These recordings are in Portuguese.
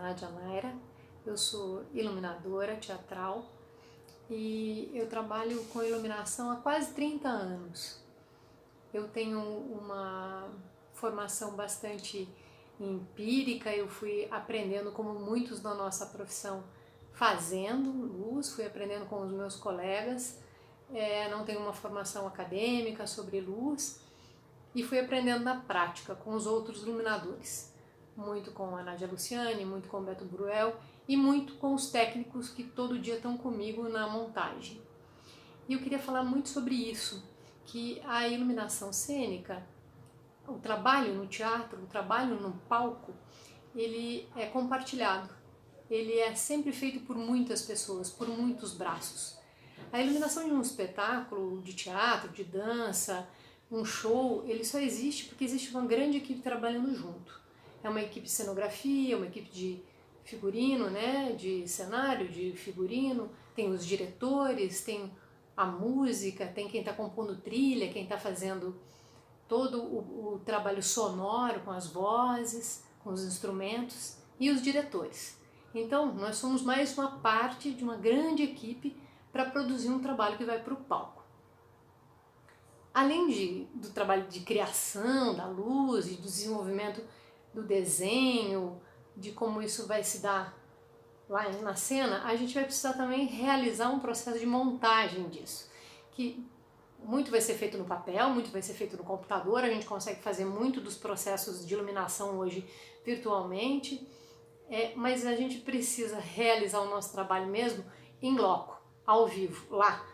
Nádia Naira, eu sou iluminadora teatral e eu trabalho com iluminação há quase 30 anos. Eu tenho uma formação bastante empírica, eu fui aprendendo como muitos da nossa profissão fazendo luz, fui aprendendo com os meus colegas, não tenho uma formação acadêmica sobre luz e fui aprendendo na prática com os outros iluminadores, muito com a Nádia Luciani, muito com o Beto Bruel e muito com os técnicos que todo dia estão comigo na montagem. E eu queria falar muito sobre isso, que a iluminação cênica, o trabalho no teatro, o trabalho no palco, ele é compartilhado. Ele é sempre feito por muitas pessoas, por muitos braços. A iluminação de um espetáculo de teatro, de dança, um show, ele só existe porque existe uma grande equipe trabalhando junto. É uma equipe de cenografia, uma equipe de figurino, né, de cenário, de figurino, tem os diretores, tem a música, tem quem está compondo trilha, quem está fazendo todo o trabalho sonoro com as vozes, com os instrumentos e os diretores. Então, nós somos mais uma parte de uma grande equipe para produzir um trabalho que vai para o palco. Além do trabalho de criação da luz e do desenvolvimento do desenho, de como isso vai se dar lá na cena, a gente vai precisar também realizar um processo de montagem disso, que muito vai ser feito no papel, muito vai ser feito no computador, a gente consegue fazer muito dos processos de iluminação hoje virtualmente, mas a gente precisa realizar o nosso trabalho mesmo em loco, ao vivo, lá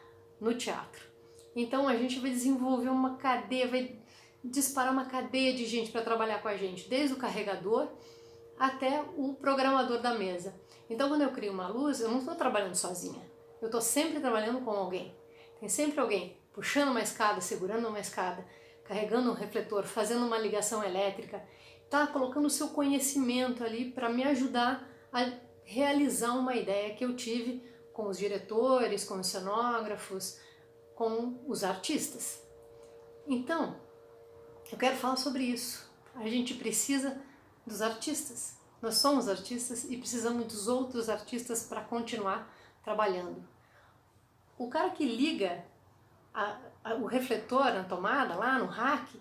no teatro. Então a gente vai desenvolver uma cadeia, vai disparar uma cadeia de gente para trabalhar com a gente, desde o carregador até o programador da mesa. Então quando eu crio uma luz, eu não estou trabalhando sozinha, eu estou sempre trabalhando com alguém. Tem sempre alguém puxando uma escada, segurando uma escada, carregando um refletor, fazendo uma ligação elétrica, tá colocando o seu conhecimento ali para me ajudar a realizar uma ideia que eu tive com os diretores, com os cenógrafos, com os artistas. Então, eu quero falar sobre isso. A gente precisa dos artistas. Nós somos artistas e precisamos dos outros artistas para continuar trabalhando. O cara que liga o refletor na tomada, lá no rack,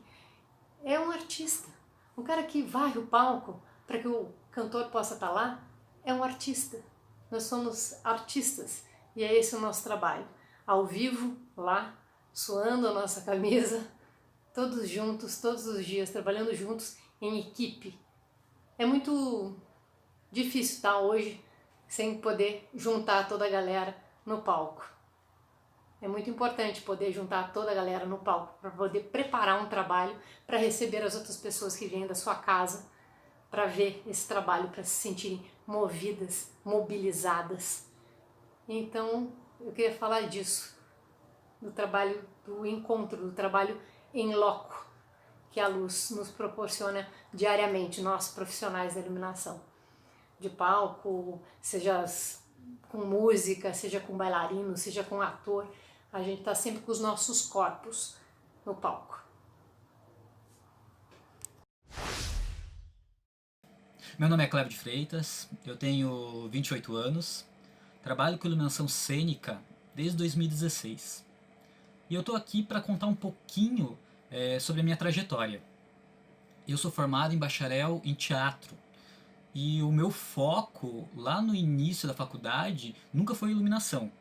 é um artista. O cara que varre o palco para que o cantor possa estar lá é um artista. Nós somos artistas e é esse o nosso trabalho. Ao vivo, lá, suando a nossa camisa, todos juntos, todos os dias, trabalhando juntos em equipe. É muito difícil estar hoje sem poder juntar toda a galera no palco. É muito importante poder juntar toda a galera no palco para poder preparar um trabalho para receber as outras pessoas que vêm da sua casa para ver esse trabalho, para se sentirem movidas, mobilizadas. Então, eu queria falar disso, do trabalho, do encontro, do trabalho em loco que a luz nos proporciona diariamente, nós profissionais da iluminação. De palco, seja com música, seja com bailarino, seja com ator, a gente está sempre com os nossos corpos no palco. Meu nome é Cléber de Freitas, eu tenho 28 anos, trabalho com iluminação cênica desde 2016. E eu estou aqui para contar um pouquinho sobre a minha trajetória. Eu sou formado em bacharel em teatro e o meu foco lá no início da faculdade nunca foi iluminação.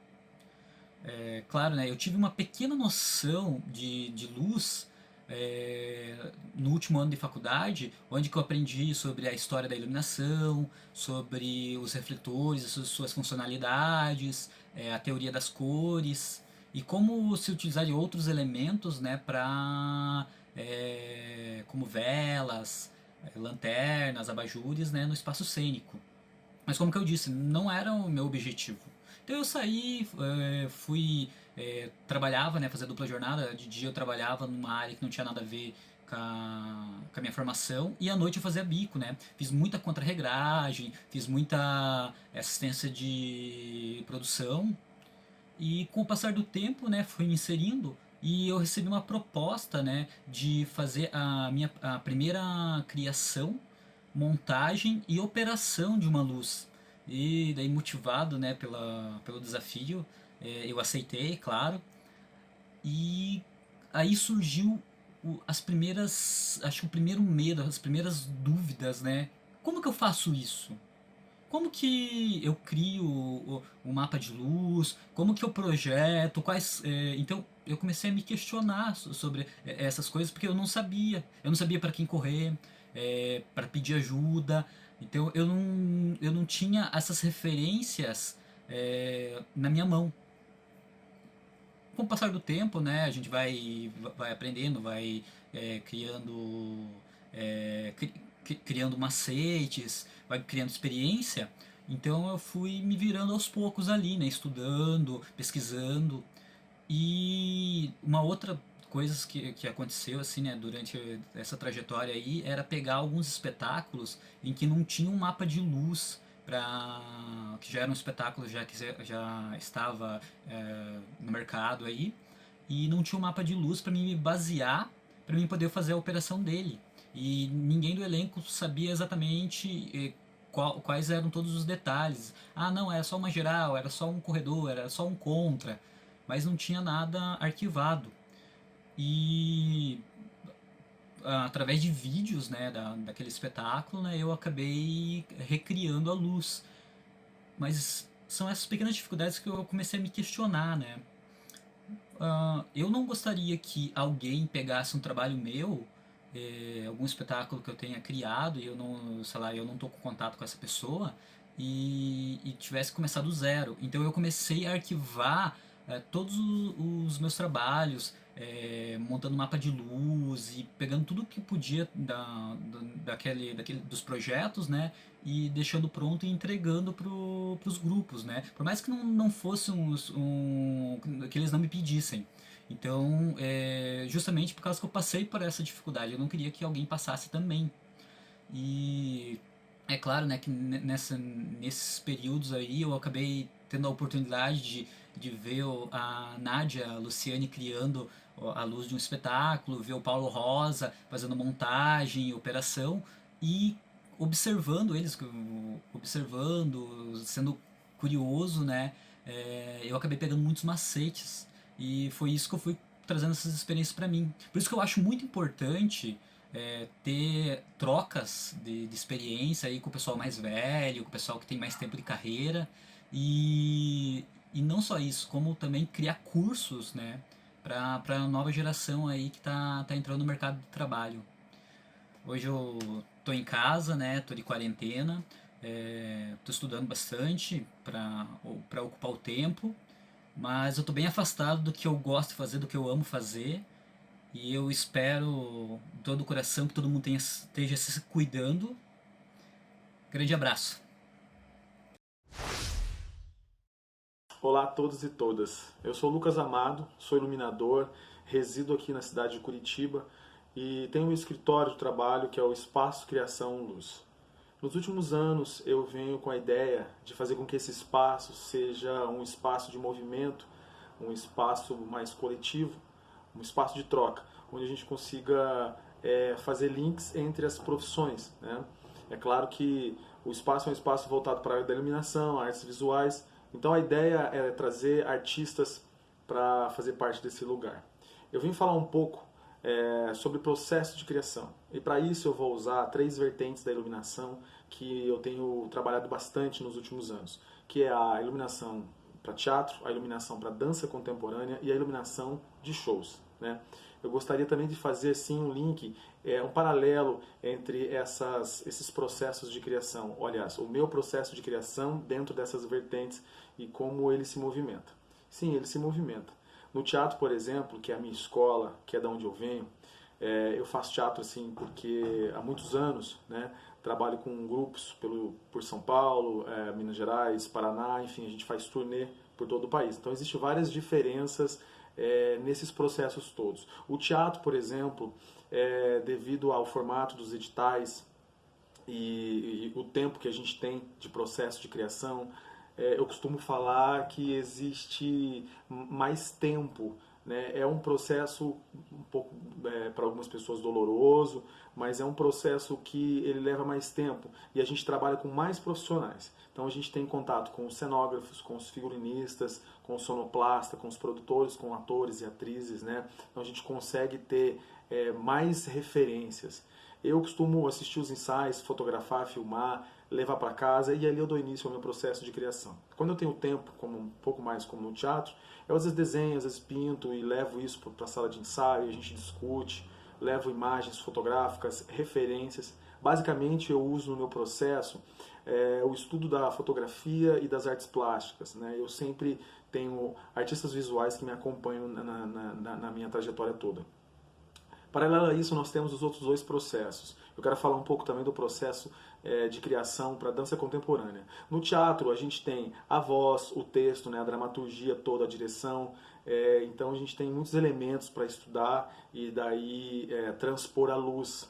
Claro, né, eu tive uma pequena noção de luz no último ano de faculdade, onde que eu aprendi sobre a história da iluminação, sobre os refletores, suas funcionalidades, a teoria das cores e como se utilizar de outros elementos, né, como velas, lanternas, abajures, né, no espaço cênico. Mas como que eu disse, não era o meu objetivo. Então eu saí, trabalhava, né, fazia dupla jornada. De dia eu trabalhava numa área que não tinha nada a ver com a minha formação, e à noite eu fazia bico, né? Fiz muita contra-regragem, fiz muita assistência de produção, e com o passar do tempo, né, fui me inserindo e eu recebi uma proposta, né, de fazer a primeira criação montagem e operação de uma luz. E daí, motivado, né, pelo desafio, eu aceitei, claro. E aí surgiu as primeiras, acho que o primeiro medo, as primeiras dúvidas, né? Como que eu faço isso? Como que eu crio o mapa de luz? Como que eu projeto? Então eu comecei a me questionar sobre essas coisas porque eu não sabia. Eu não sabia para quem correr, para pedir ajuda. Então eu não tinha essas referências na minha mão. Com o passar do tempo, né, a gente vai aprendendo, vai criando criando macetes, vai criando experiência. Então eu fui me virando aos poucos ali, né, estudando, pesquisando. E uma outra coisa que aconteceu assim, né, durante essa trajetória aí era pegar alguns espetáculos em que não tinha um mapa de luz para que já era um espetáculo já que já estava no mercado aí e não tinha um mapa de luz para mim me basear para mim poder fazer a operação dele e ninguém do elenco sabia exatamente quais eram todos os detalhes. Ah, não, era só uma geral, era só um corredor, era só um contra, mas não tinha nada arquivado. E através de vídeos, né, daquele espetáculo, né, eu acabei recriando a luz. Mas são essas pequenas dificuldades que eu comecei a me questionar, né? Eu não gostaria que alguém pegasse um trabalho meu, algum espetáculo que eu tenha criado e eu não, sei lá, eu não tô com contato com essa pessoa e tivesse começado do zero. Então eu comecei a arquivar todos os meus trabalhos, montando mapa de luz e pegando tudo que podia dos projetos, né? E deixando pronto e entregando pros grupos, né? Por mais que não fosse que eles não me pedissem. Então, justamente por causa que eu passei por essa dificuldade, eu não queria que alguém passasse também. E é claro, né, que nesses períodos aí eu acabei tendo a oportunidade de ver a Nádia a Luciane criando a luz de um espetáculo, ver o Paulo Rosa fazendo montagem e operação e observando eles, observando, sendo curioso, né? Eu acabei pegando muitos macetes e foi isso que eu fui trazendo essas experiências para mim. Por isso que eu acho muito importante ter trocas de experiência aí com o pessoal mais velho, com o pessoal que tem mais tempo de carreira e não só isso, como também criar cursos, né, para a nova geração aí que tá entrando no mercado de trabalho. Hoje eu tô em casa, né, tô de quarentena, tô estudando bastante para ocupar o tempo, mas eu tô bem afastado do que eu gosto de fazer, do que eu amo fazer. E eu espero de todo o coração que todo mundo esteja se cuidando. Grande abraço. Olá a todos e todas. Eu sou Lucas Amado, sou iluminador, resido aqui na cidade de Curitiba e tenho um escritório de trabalho que é o Espaço Criação Luz. Nos últimos anos eu venho com a ideia de fazer com que esse espaço seja um espaço de movimento, um espaço mais coletivo, um espaço de troca, onde a gente consiga fazer links entre as profissões, né? É claro que o espaço é um espaço voltado para a área da iluminação, artes visuais, então a ideia é trazer artistas para fazer parte desse lugar. Eu vim falar um pouco sobre o processo de criação. E para isso eu vou usar 3 vertentes da iluminação que eu tenho trabalhado bastante nos últimos anos, que é a iluminação para teatro, a iluminação para dança contemporânea e a iluminação de shows, né? Eu gostaria também de fazer sim um link, um paralelo entre esses processos de criação. Aliás, o meu processo de criação dentro dessas vertentes e como ele se movimenta. Sim, ele se movimenta. No teatro, por exemplo, que é a minha escola, que é da onde eu venho, eu faço teatro assim porque há muitos anos, né, trabalho com grupos por São Paulo, Minas Gerais, Paraná, enfim, a gente faz turnê por todo o país. Então existem várias diferenças nesses processos todos. O teatro, por exemplo, devido ao formato dos editais e o tempo que a gente tem de processo de criação, eu costumo falar que existe mais tempo, né? É um processo um pouco para algumas pessoas doloroso, mas é um processo que ele leva mais tempo e a gente trabalha com mais profissionais. Então a gente tem contato com os cenógrafos, com os figurinistas, com o sonoplasta, com os produtores, com atores e atrizes, né? Então a gente consegue ter mais referências. Eu costumo assistir os ensaios, fotografar, filmar, levar para casa e ali eu dou início ao meu processo de criação. Quando eu tenho tempo, como um pouco mais como no teatro, eu às vezes desenho, às vezes pinto e levo isso para a sala de ensaio, a gente discute, levo imagens fotográficas, referências. Basicamente eu uso no meu processo o estudo da fotografia e das artes plásticas, né? Eu sempre tenho artistas visuais que me acompanham na minha trajetória toda. Paralelo a isso, nós temos os outros dois processos. Eu quero falar um pouco também do processo de criação para dança contemporânea. No teatro, a gente tem a voz, o texto, né, a dramaturgia toda, a direção. Então, a gente tem muitos elementos para estudar e daí transpor a luz,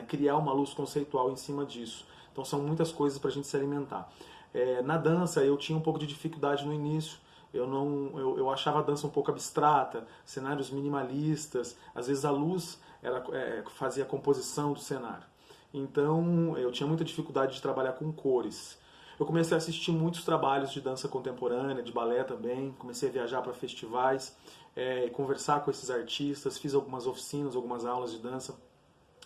criar uma luz conceitual em cima disso. Então, são muitas coisas para a gente se alimentar. Na dança, eu tinha um pouco de dificuldade no início. Eu achava a dança um pouco abstrata, cenários minimalistas, às vezes a luz fazia a composição do cenário. Então eu tinha muita dificuldade de trabalhar com cores. Eu comecei a assistir muitos trabalhos de dança contemporânea, de balé também, comecei a viajar para festivais, conversar com esses artistas, fiz algumas oficinas, algumas aulas de dança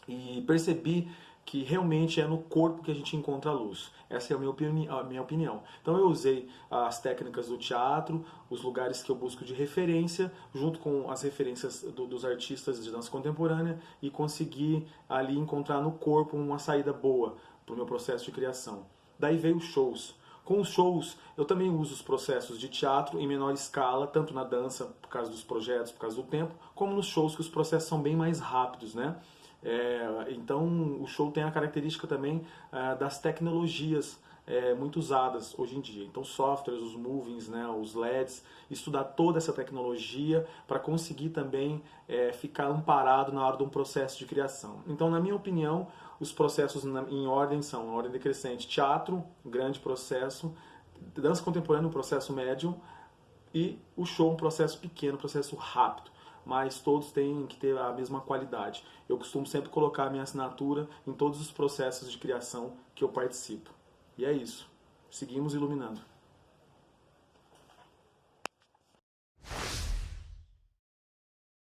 e percebi que realmente é no corpo que a gente encontra a luz. Essa é a minha opinião. Então eu usei as técnicas do teatro, os lugares que eu busco de referência, junto com as referências dos artistas de dança contemporânea e consegui ali encontrar no corpo uma saída boa para o meu processo de criação. Daí veio os shows. Com os shows, eu também uso os processos de teatro em menor escala, tanto na dança, por causa dos projetos, por causa do tempo, como nos shows, que os processos são bem mais rápidos, né? Então o show tem a característica também das tecnologias muito usadas hoje em dia. Então softwares, os movings, né, os LEDs, estudar toda essa tecnologia para conseguir também ficar amparado na hora de um processo de criação. Então, na minha opinião, os processos em ordem são, em ordem decrescente, teatro, grande processo, dança contemporânea, um processo médio, e o show, um processo pequeno, um processo rápido. Mas todos têm que ter a mesma qualidade. Eu costumo sempre colocar a minha assinatura em todos os processos de criação que eu participo. E é isso. Seguimos iluminando.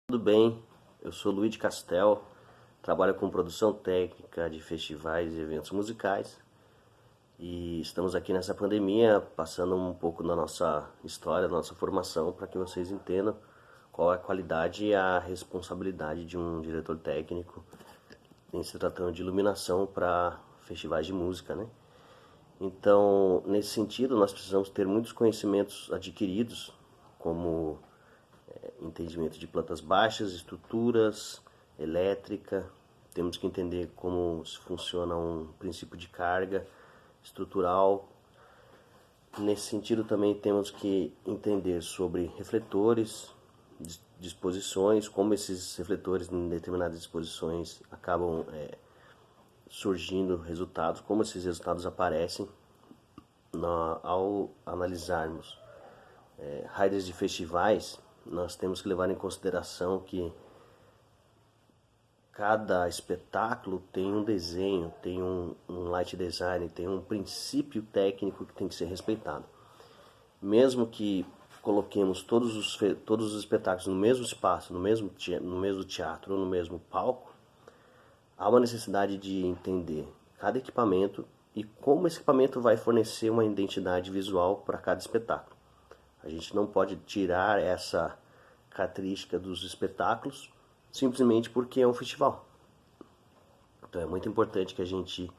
Tudo bem, eu sou Luiz de Castel, trabalho com produção técnica de festivais e eventos musicais. E estamos aqui nessa pandemia, passando um pouco da nossa história, da nossa formação, para que vocês entendam qual é a qualidade e a responsabilidade de um diretor técnico em se tratando de iluminação para festivais de música, né? Então, nesse sentido, nós precisamos ter muitos conhecimentos adquiridos, como entendimento de plantas baixas, estruturas, elétrica. Temos que entender como funciona um princípio de carga estrutural. Nesse sentido, também temos que entender sobre refletores, disposições, como esses refletores em determinadas disposições acabam surgindo resultados, como esses resultados aparecem ao analisarmos riders de festivais. Nós temos que levar em consideração que cada espetáculo tem um desenho, tem um light design, tem um princípio técnico que tem que ser respeitado. Mesmo que coloquemos todos os espetáculos no mesmo espaço, no mesmo teatro, no mesmo palco, há uma necessidade de entender cada equipamento e como esse equipamento vai fornecer uma identidade visual para cada espetáculo. A gente não pode tirar essa característica dos espetáculos simplesmente porque é um festival. Então é muito importante que a gente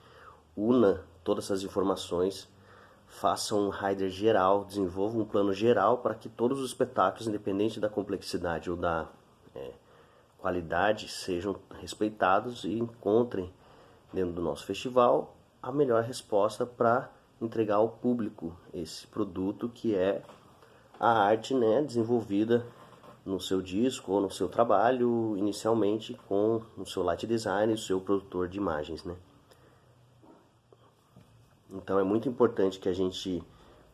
una todas essas informações, faça um rider geral, desenvolva um plano geral para que todos os espetáculos, independente da complexidade ou da qualidade, sejam respeitados e encontrem dentro do nosso festival a melhor resposta para entregar ao público esse produto que é a arte, né, desenvolvida no seu disco ou no seu trabalho, inicialmente com o seu light design e o seu produtor de imagens, né? Então é muito importante que a gente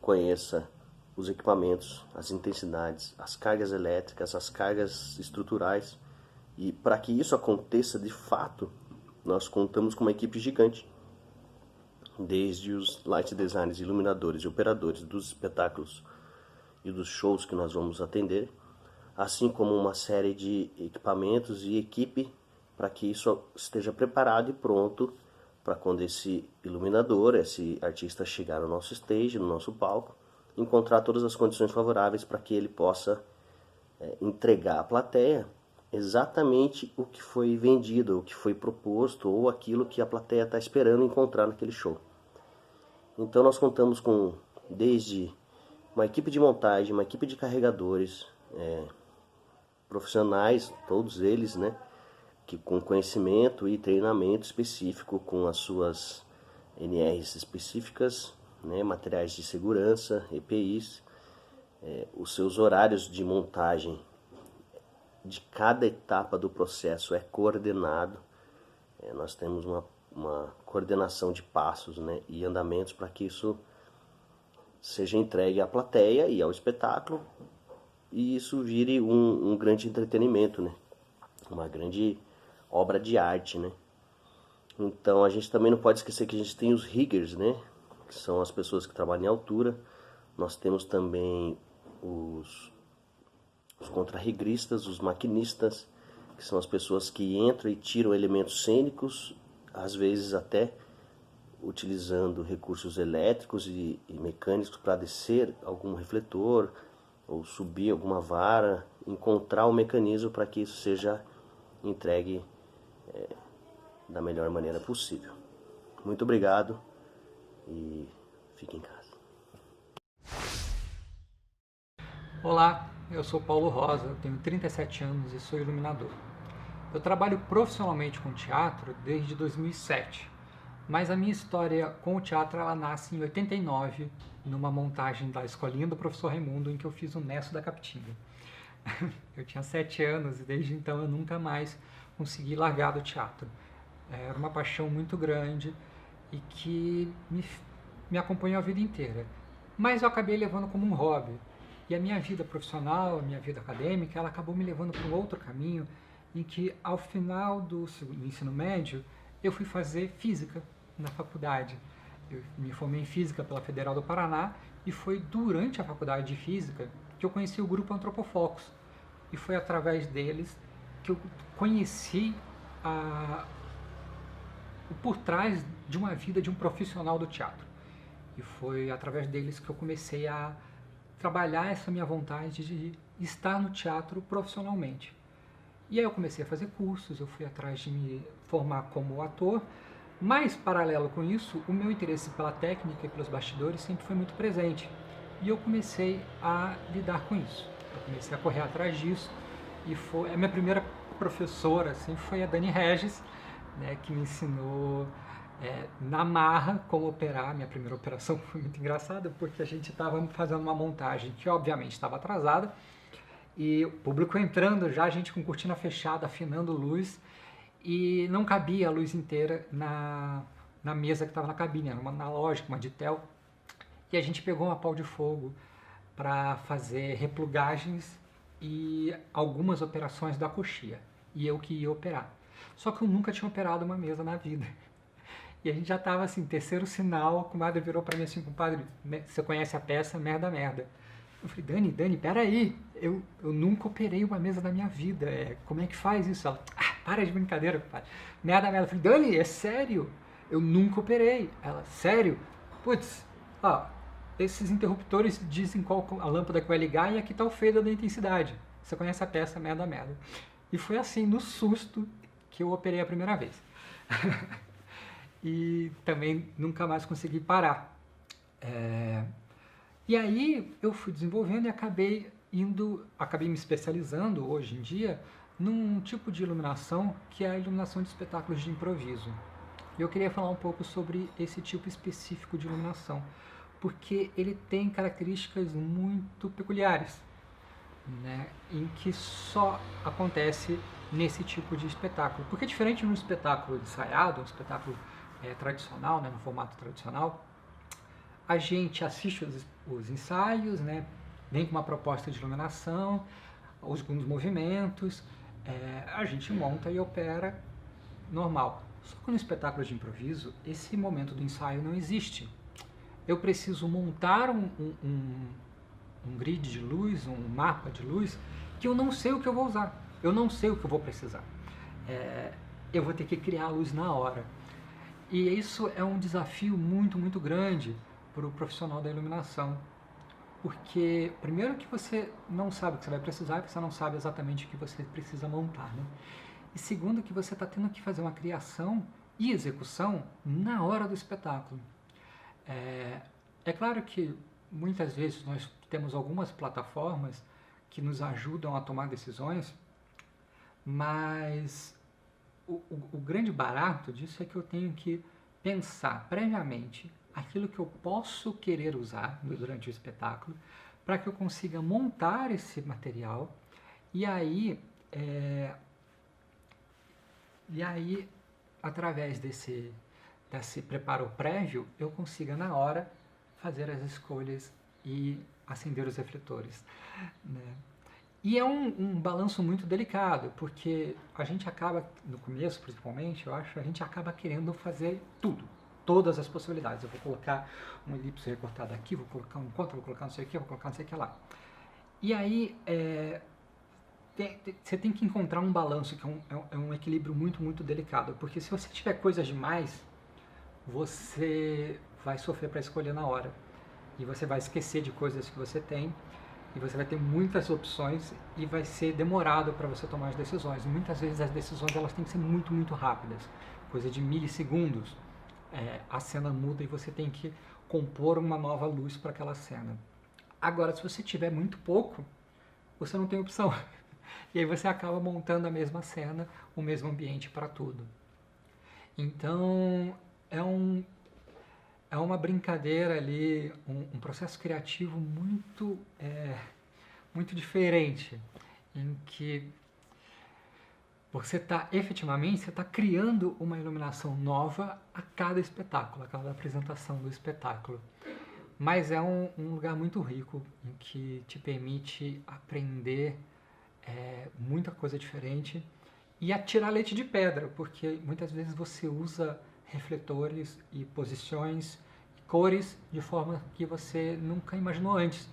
conheça os equipamentos, as intensidades, as cargas elétricas, as cargas estruturais E para que isso aconteça de fato, nós contamos com uma equipe gigante, desde os light designers, iluminadores e operadores dos espetáculos e dos shows que nós vamos atender, assim como uma série de equipamentos e equipe para que isso esteja preparado e pronto para quando esse iluminador, esse artista chegar no nosso stage, no nosso palco, encontrar todas as condições favoráveis para que ele possa entregar à plateia exatamente o que foi vendido, o que foi proposto ou aquilo que a plateia está esperando encontrar naquele show. Então nós contamos com desde uma equipe de montagem, uma equipe de carregadores, profissionais, todos eles, né, que com conhecimento e treinamento específico, com as suas NRs específicas, né, materiais de segurança, EPIs, os seus horários de montagem de cada etapa do processo é coordenado. Nós temos uma coordenação de passos, né, e andamentos para que isso seja entregue à plateia e ao espetáculo e isso vire um grande entretenimento, né, uma grande obra de arte, né. Então a gente também não pode esquecer que a gente tem os riggers, né, que são as pessoas que trabalham em altura. Nós temos também os contrarregristas, os maquinistas, que são as pessoas que entram e tiram elementos cênicos, às vezes até utilizando recursos elétricos e mecânicos para descer algum refletor ou subir alguma vara, encontrar o mecanismo para que isso seja entregue da melhor maneira possível. Muito obrigado e fique em casa. Olá, eu sou Paulo Rosa, tenho 37 anos e sou iluminador. Eu trabalho profissionalmente com teatro desde 2007, mas a minha história com o teatro ela nasce em 89, numa montagem da Escolinha do Professor Raimundo, em que eu fiz o Nesso da Capitinga. Eu tinha 7 anos e desde então eu nunca mais consegui largar do teatro. Era uma paixão muito grande e que me acompanhou a vida inteira. Mas eu acabei levando como um hobby. E a minha vida profissional, a minha vida acadêmica, ela acabou me levando para um outro caminho, em que ao final do ensino médio, eu fui fazer física na faculdade. Eu me formei em física pela Federal do Paraná e foi durante a faculdade de física que eu conheci o grupo Antropofocus. E foi através deles que eu conheci o por trás de uma vida de um profissional do teatro. E foi através deles que eu comecei a trabalhar essa minha vontade de estar no teatro profissionalmente. E aí eu comecei a fazer cursos, eu fui atrás de me formar como ator, mas paralelo com isso, o meu interesse pela técnica e pelos bastidores sempre foi muito presente. E eu comecei a lidar com isso. Eu comecei a correr atrás disso e a minha primeira professora assim, foi a Dani Regis, né, que me ensinou na marra como operar. Minha primeira operação foi muito engraçada porque a gente estava fazendo uma montagem que obviamente estava atrasada e o público entrando já, a gente com cortina fechada, afinando luz e não cabia a luz inteira na mesa que estava na cabine, era uma analógica, uma Ditel, e a gente pegou uma pau de fogo para fazer replugagens e algumas operações da coxia e eu que ia operar. Só que eu nunca tinha operado uma mesa na vida. E a gente já estava assim, terceiro sinal, a comadre virou para mim assim, compadre, você conhece a peça Merda Merda? Eu falei, Dani, peraí, eu nunca operei uma mesa na minha vida, como é que faz isso? Ela, para de brincadeira, compadre. Merda Merda. Eu falei, Dani, é sério? Eu nunca operei. Ela, sério? Putz, ó, esses interruptores dizem qual a lâmpada que vai ligar e aqui está o fader da intensidade. Você conhece a peça Merda Merda? E foi assim, no susto, que eu operei a primeira vez. E também nunca mais consegui parar. E aí eu fui desenvolvendo e acabei me especializando hoje em dia num tipo de iluminação que é a iluminação de espetáculos de improviso. E eu queria falar um pouco sobre esse tipo específico de iluminação, porque ele tem características muito peculiares, né, em que só acontece nesse tipo de espetáculo. Porque diferente de um espetáculo ensaiado, um espetáculo tradicional, né, no formato tradicional, a gente assiste os ensaios, né, vem com uma proposta de iluminação, alguns movimentos, a gente monta e opera normal. Só que no espetáculo de improviso, esse momento do ensaio não existe. Eu preciso montar um grid de luz, um mapa de luz, que eu não sei o que eu vou usar, eu não sei o que eu vou precisar. Eu vou ter que criar a luz na hora. E isso é um desafio muito, muito grande para o profissional da iluminação. Porque, primeiro, que você não sabe o que você vai precisar, você não sabe exatamente o que você precisa montar, né? E segundo, que você está tendo que fazer uma criação e execução na hora do espetáculo. É claro que muitas vezes nós temos algumas plataformas que nos ajudam a tomar decisões, mas o grande barato disso é que eu tenho que pensar previamente aquilo que eu posso querer usar durante o espetáculo para que eu consiga montar esse material e aí através desse preparo prévio, eu consiga na hora fazer as escolhas e acender os refletores, né? E é um balanço muito delicado, porque a gente acaba, no começo principalmente, eu acho, a gente acaba querendo fazer tudo, todas as possibilidades. Eu vou colocar um elipse recortado aqui, vou colocar um contra, vou colocar não sei o que, vou colocar não sei o que lá. E aí, você tem que encontrar um balanço, que é um equilíbrio muito, muito delicado, porque se você tiver coisas demais, você vai sofrer para escolher na hora, e você vai esquecer de coisas que você tem, e você vai ter muitas opções e vai ser demorado para você tomar as decisões. E muitas vezes as decisões elas têm que ser muito, muito rápidas, coisa de milissegundos. A cena muda e você tem que compor uma nova luz para aquela cena. Agora, se você tiver muito pouco, você não tem opção. E aí você acaba montando a mesma cena, o mesmo ambiente para tudo. Então, é uma brincadeira ali, um processo criativo muito, muito diferente, em que você está efetivamente criando uma iluminação nova a cada espetáculo, a cada apresentação do espetáculo. Mas é um lugar muito rico, em que te permite aprender muita coisa diferente e a tirar leite de pedra, porque muitas vezes você usa refletores e posições e cores de forma que você nunca imaginou antes.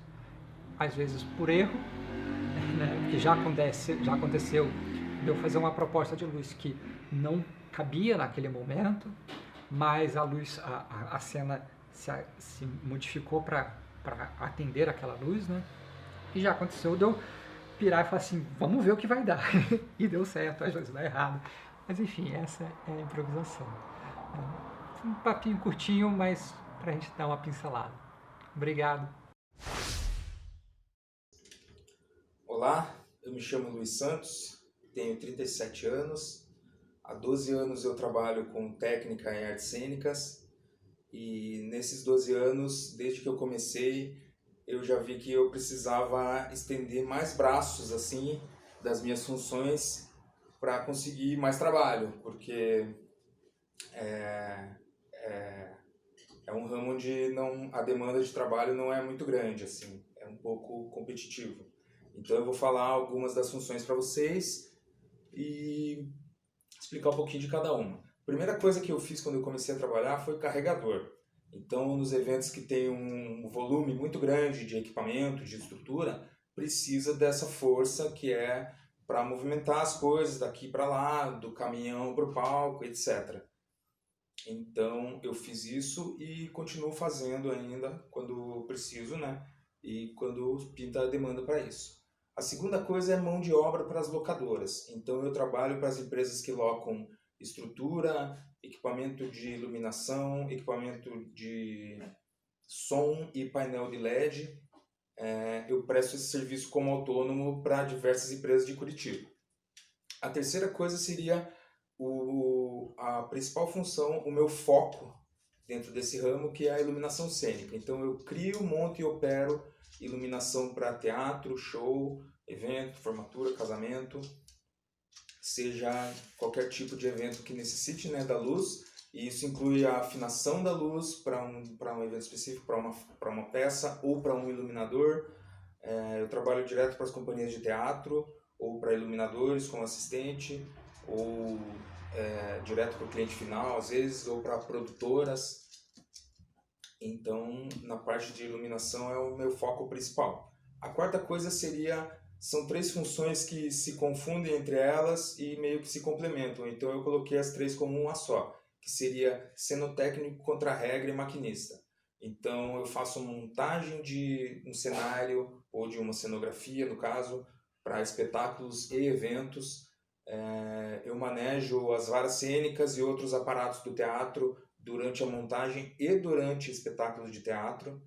Às vezes por erro, né, porque já aconteceu de eu fazer uma proposta de luz que não cabia naquele momento, mas a luz, a cena se modificou para atender aquela luz, né? E já aconteceu de eu pirar e falar assim, vamos ver o que vai dar. E deu certo, às vezes dá errado. Mas enfim, essa é a improvisação. Um papinho curtinho, mas para a gente dar uma pincelada. Obrigado. Olá, eu me chamo Luiz Santos, tenho 37 anos. Há 12 anos eu trabalho com técnica em artes cênicas e nesses 12 anos, desde que eu comecei, eu já vi que eu precisava estender mais braços assim das minhas funções para conseguir mais trabalho, porque é um ramo onde a demanda de trabalho não é muito grande, assim, é um pouco competitivo. Então eu vou falar algumas das funções para vocês e explicar um pouquinho de cada uma. A primeira coisa que eu fiz quando eu comecei a trabalhar foi carregador. Então, nos eventos que tem um volume muito grande de equipamento, de estrutura, precisa dessa força que é para movimentar as coisas daqui para lá, do caminhão para o palco, etc. Então, eu fiz isso e continuo fazendo ainda quando preciso, né? E quando pinta a demanda para isso. A segunda coisa é mão de obra para as locadoras. Então, eu trabalho para as empresas que locam estrutura, equipamento de iluminação, equipamento de som e painel de LED. Eu presto esse serviço como autônomo para diversas empresas de Curitiba. A terceira coisa seria a principal função, o meu foco dentro desse ramo, que é a iluminação cênica. Então eu crio, monto e opero iluminação para teatro, show, evento, formatura, casamento, seja qualquer tipo de evento que necessite, né, da luz, e isso inclui a afinação da luz para um evento específico, para uma peça ou para um iluminador. Eu trabalho direto para as companhias de teatro ou para iluminadores como assistente, ou direto para o cliente final, às vezes, ou para produtoras. Então, na parte de iluminação é o meu foco principal. A quarta coisa são 3 funções que se confundem entre elas e meio que se complementam. Então, eu coloquei as 3 como uma só, que seria cenotécnico, contra-regra e maquinista. Então, eu faço montagem de um cenário ou de uma cenografia, no caso, para espetáculos e eventos. Eu manejo as varas cênicas e outros aparatos do teatro durante a montagem e durante espetáculos de teatro.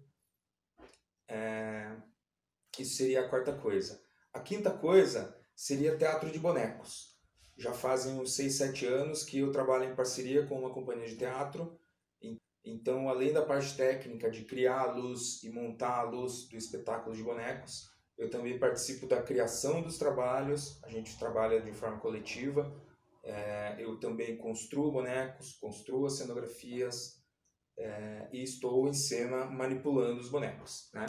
Isso seria a quarta coisa. A quinta coisa seria teatro de bonecos. Já fazem uns 6, 7 anos que eu trabalho em parceria com uma companhia de teatro. Então, além da parte técnica de criar a luz e montar a luz do espetáculo de bonecos, eu também participo da criação dos trabalhos. A gente trabalha de forma coletiva. Eu também construo bonecos, construo as cenografias e estou em cena manipulando os bonecos, né?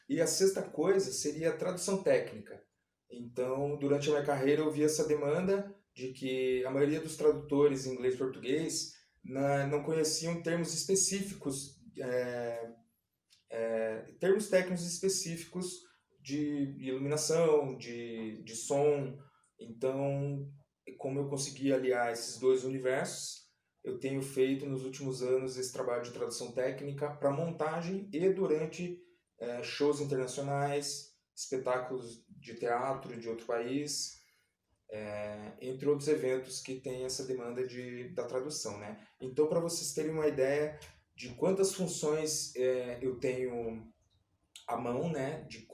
E a sexta coisa seria a tradução técnica. Então, durante a minha carreira, eu vi essa demanda de que a maioria dos tradutores em inglês e português não conheciam termos específicos, termos técnicos específicos de iluminação, de som. Então, como eu consegui aliar esses 2 universos, eu tenho feito nos últimos anos esse trabalho de tradução técnica para montagem e durante shows internacionais, espetáculos de teatro de outro país, entre outros eventos que tem essa demanda da tradução, né? Então, para vocês terem uma ideia de quantas funções eu tenho à mão, né? De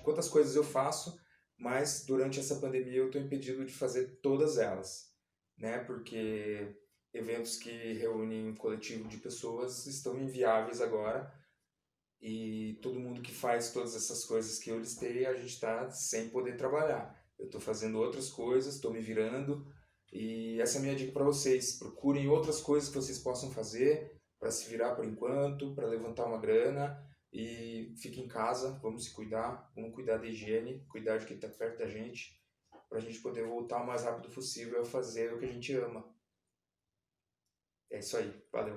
quantas coisas eu faço, mas durante essa pandemia eu estou impedido de fazer todas elas, né? Porque eventos que reúnem um coletivo de pessoas estão inviáveis agora. E todo mundo que faz todas essas coisas que eu listei, a gente está sem poder trabalhar. Eu estou fazendo outras coisas, estou me virando, e essa é a minha dica para vocês. Procurem outras coisas que vocês possam fazer para se virar por enquanto, para levantar uma grana, e fiquem em casa, vamos se cuidar, vamos cuidar da higiene, cuidar de quem está perto da gente, para a gente poder voltar o mais rápido possível a fazer o que a gente ama. É isso aí, valeu!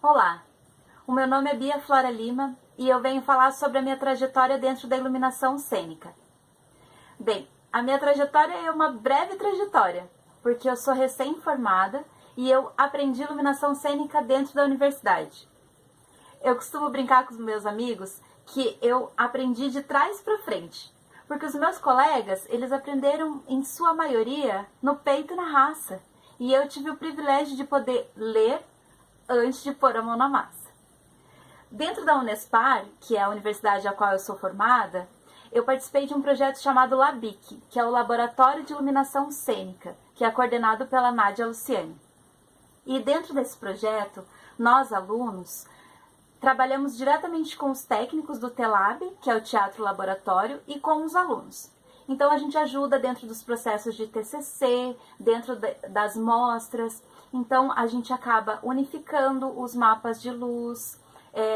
Olá, o meu nome é Bia Flora Lima e eu venho falar sobre a minha trajetória dentro da iluminação cênica. Bem, a minha trajetória é uma breve trajetória, porque eu sou recém-formada e eu aprendi iluminação cênica dentro da universidade. Eu costumo brincar com os meus amigos que eu aprendi de trás para frente, porque os meus colegas, eles aprenderam em sua maioria no peito e na raça, e eu tive o privilégio de poder ler antes de pôr a mão na massa. Dentro da Unespar, que é a universidade a qual eu sou formada, eu participei de um projeto chamado LABIC, que é o Laboratório de Iluminação Cênica, que é coordenado pela Nádia Luciani. E dentro desse projeto, nós, alunos, trabalhamos diretamente com os técnicos do TELAB, que é o Teatro Laboratório, e com os alunos. Então a gente ajuda dentro dos processos de TCC, dentro das mostras. Então a gente acaba unificando os mapas de luz.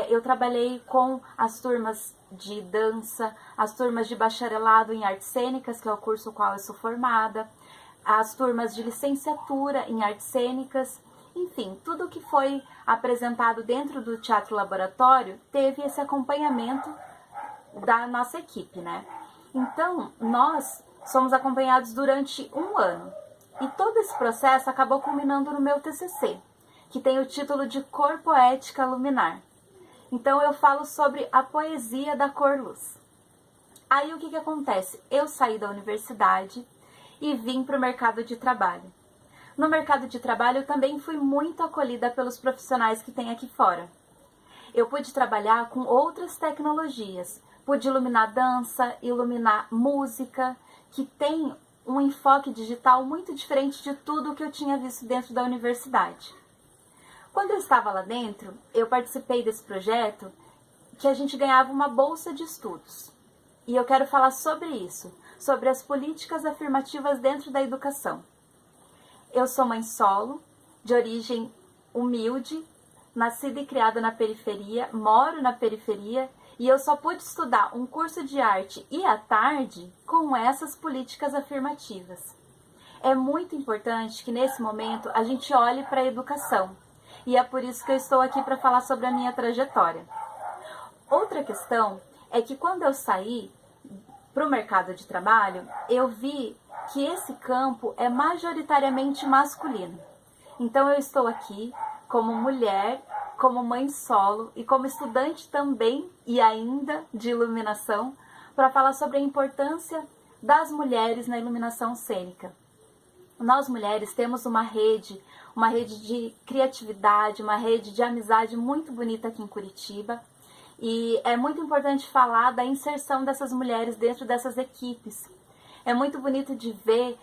Eu trabalhei com as turmas de dança, as turmas de bacharelado em artes cênicas, que é o curso no qual eu sou formada, as turmas de licenciatura em artes cênicas. Enfim, tudo que foi apresentado dentro do Teatro Laboratório teve esse acompanhamento da nossa equipe, né? Então, nós somos acompanhados durante 1 ano. E todo esse processo acabou culminando no meu TCC, que tem o título de Cor Poética Luminar. Então, eu falo sobre a poesia da cor-luz. Aí, o que acontece? Eu saí da universidade e vim para o mercado de trabalho. No mercado de trabalho, eu também fui muito acolhida pelos profissionais que tem aqui fora. Eu pude trabalhar com outras tecnologias, pude iluminar dança, iluminar música, que tem um enfoque digital muito diferente de tudo que eu tinha visto dentro da universidade. Quando eu estava lá dentro, eu participei desse projeto que a gente ganhava uma bolsa de estudos. E eu quero falar sobre isso, sobre as políticas afirmativas dentro da educação. Eu sou mãe solo, de origem humilde, nascida e criada na periferia, moro na periferia E eu só pude estudar um curso de arte e à tarde com essas políticas afirmativas. É muito importante que nesse momento a gente olhe para a educação. E é por isso que eu estou aqui para falar sobre a minha trajetória. Outra questão é que quando eu saí para o mercado de trabalho, eu vi que esse campo é majoritariamente masculino. Então eu estou aqui como mulher, como mãe solo e como estudante também e ainda de iluminação para falar sobre a importância das mulheres na iluminação cênica. Nós mulheres temos uma rede de criatividade, uma rede de amizade muito bonita aqui em Curitiba. E é muito importante falar da inserção dessas mulheres dentro dessas equipes. É muito bonito de ver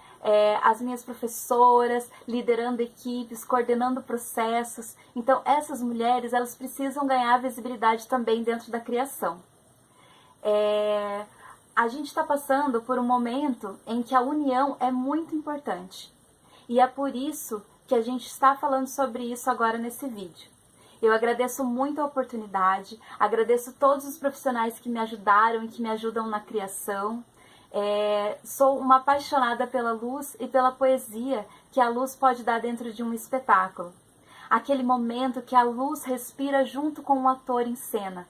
as minhas professoras liderando equipes, coordenando processos. Então, essas mulheres, elas precisam ganhar visibilidade também dentro da criação. A gente está passando por um momento em que a união é muito importante. E é por isso que a gente está falando sobre isso agora nesse vídeo. Eu agradeço muito a oportunidade, agradeço todos os profissionais que me ajudaram e que me ajudam na criação. Sou uma apaixonada pela luz e pela poesia que a luz pode dar dentro de um espetáculo. Aquele momento que a luz respira junto com o ator em cena.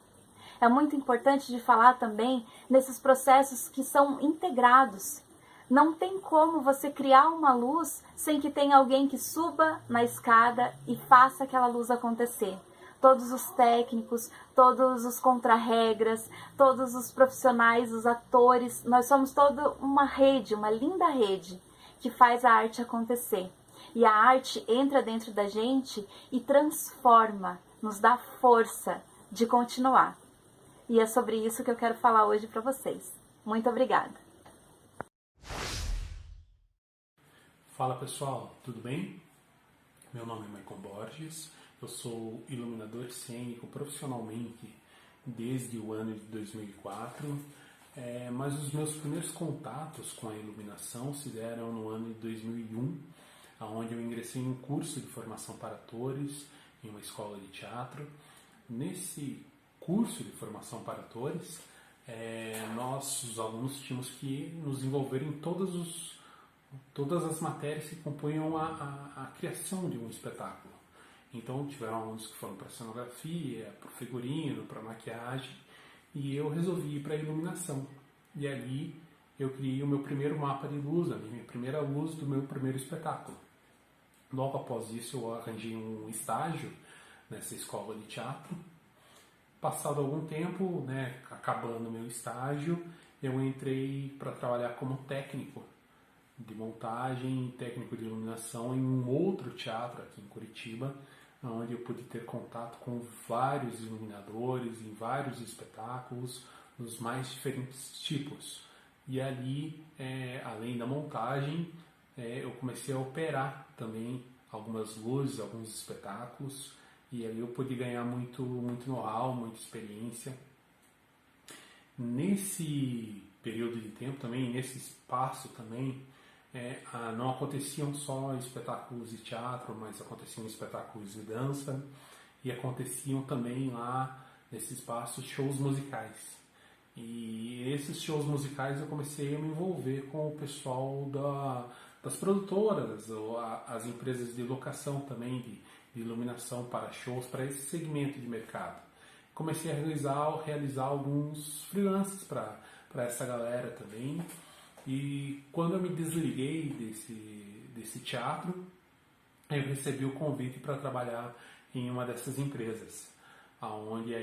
É muito importante de falar também nesses processos que são integrados. Não tem como você criar uma luz sem que tenha alguém que suba na escada e faça aquela luz acontecer. Todos os técnicos, todos os contrarregras, todos os profissionais, os atores, nós somos toda uma rede, uma linda rede que faz a arte acontecer. E a arte entra dentro da gente e transforma, nos dá força de continuar. E é sobre isso que eu quero falar hoje para vocês. Muito obrigada. Fala pessoal, tudo bem? Meu nome é Maicon Borges, eu sou iluminador cênico profissionalmente desde o ano de 2004, mas os meus primeiros contatos com a iluminação se deram no ano de 2001, onde eu ingressei em um curso de formação para atores em uma escola de teatro. Nesse curso de formação para atores, nós, os alunos, tínhamos que nos envolver em todas as matérias que compunham a criação de um espetáculo. Então tiveram alunos que foram para cenografia, para figurino, para maquiagem, e eu resolvi ir para a iluminação. E ali eu criei o meu primeiro mapa de luz, a minha primeira luz do meu primeiro espetáculo. Logo após isso eu arranjei um estágio nessa escola de teatro. Passado algum tempo, acabando o meu estágio, eu entrei para trabalhar como técnico de montagem, técnico de iluminação em um outro teatro aqui em Curitiba, onde eu pude ter contato com vários iluminadores em vários espetáculos dos mais diferentes tipos. E ali, além da montagem, eu comecei a operar também algumas luzes, alguns espetáculos, e aí eu pude ganhar muito know-how, muita experiência. Nesse período de tempo também, nesse espaço também, não aconteciam só espetáculos de teatro, mas aconteciam espetáculos de dança e aconteciam também lá nesse espaço shows musicais. E esses shows musicais eu comecei a me envolver com o pessoal das produtoras, ou as empresas de locação também, de iluminação para shows, para esse segmento de mercado. Comecei a realizar alguns freelances para essa galera também. E quando eu me desliguei desse teatro, eu recebi o convite para trabalhar em uma dessas empresas, onde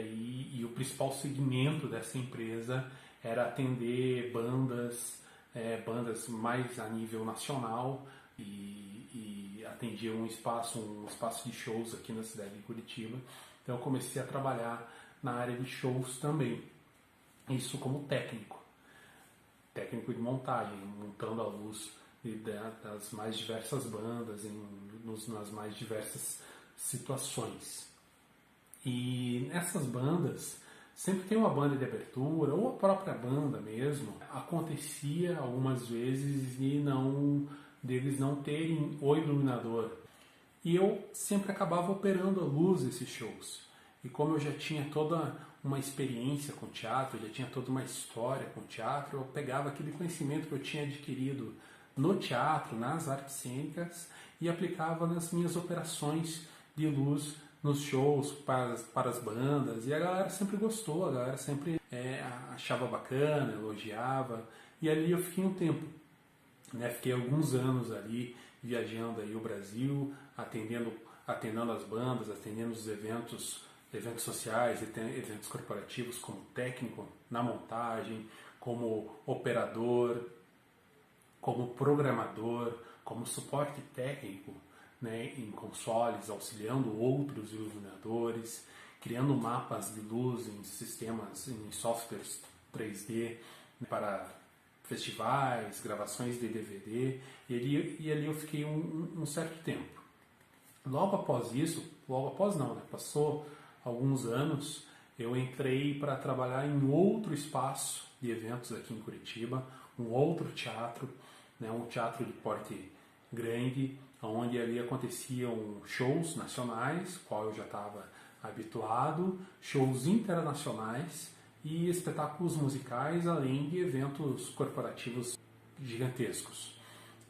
o principal segmento dessa empresa era atender bandas mais a nível nacional e atendia um espaço de shows aqui na cidade de Curitiba. Então eu comecei a trabalhar na área de shows também, isso como técnico de montagem, montando a luz das mais diversas bandas, nas mais diversas situações. E nessas bandas, sempre tem uma banda de abertura, ou a própria banda mesmo. Acontecia algumas vezes deles não terem o iluminador. E eu sempre acabava operando a luz desses shows. E como eu já tinha todo uma experiência com teatro, já tinha toda uma história com teatro. Eu pegava aquele conhecimento que eu tinha adquirido no teatro, nas artes cênicas, e aplicava nas minhas operações de luz, nos shows, para as bandas, e a galera sempre gostou, a galera sempre achava bacana, elogiava, e ali eu fiquei um tempo, né? Fiquei alguns anos ali, viajando aí o Brasil, atendendo as bandas, atendendo os eventos sociais, eventos corporativos, como técnico na montagem, como operador, como programador, como suporte técnico, né, em consoles, auxiliando outros iluminadores, criando mapas de luz em sistemas, em softwares 3D, né, para festivais, gravações de DVD, e ali eu fiquei um certo tempo. Logo após isso, passou alguns anos, eu entrei para trabalhar em outro espaço de eventos aqui em Curitiba, um outro teatro, né, um teatro de porte grande, onde ali aconteciam shows nacionais, qual eu já estava habituado, shows internacionais e espetáculos musicais, além de eventos corporativos gigantescos.